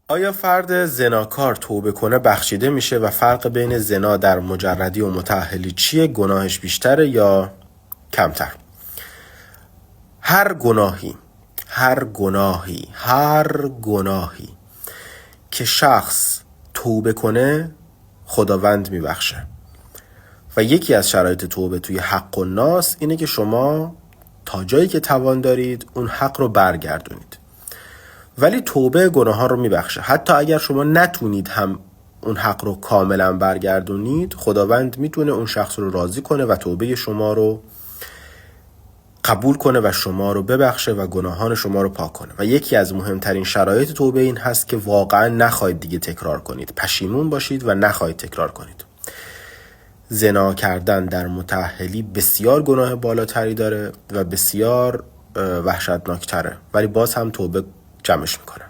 آیا فرد زناکار توبه کنه بخشیده میشه و فرق بین زنا در مجردی و متأهلی چیه؟ گناهش بیشتره یا کمتر؟ هر گناهی که شخص توبه کنه خداوند میبخشه و یکی از شرایط توبه توی حق الناس اینه که شما تا جایی که توان دارید اون حق رو برگردونید. ولی توبه گناه ها رو میبخشه. حتی اگر شما نتونید هم اون حق رو کاملا برگردونید، خداوند میتونه اون شخص رو راضی کنه و توبه شما رو قبول کنه و شما رو ببخشه و گناهان شما رو پاک کنه. و یکی از مهمترین شرایط توبه این هست که واقعا نخواهید دیگه تکرار کنید، پشیمون باشید و نخواهید تکرار کنید. زنا کردن در متأهلی بسیار گناه بالاتری داره و بسیار وحشتناکتره، ولی باز هم توبه جمعش میکنه.